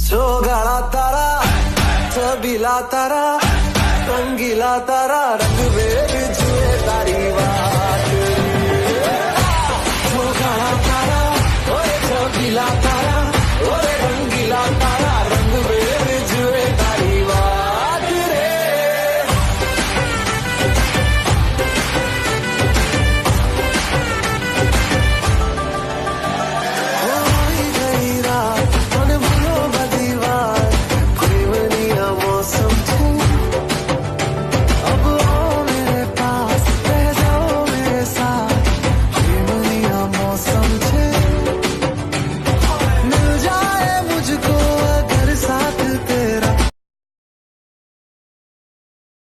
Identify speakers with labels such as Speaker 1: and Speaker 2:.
Speaker 1: जोगाड़ा तारा छबीला तारा रंगीला तारा रंग वेग जुए तारी बात जोगाड़ा तारा ओए छबीला तारा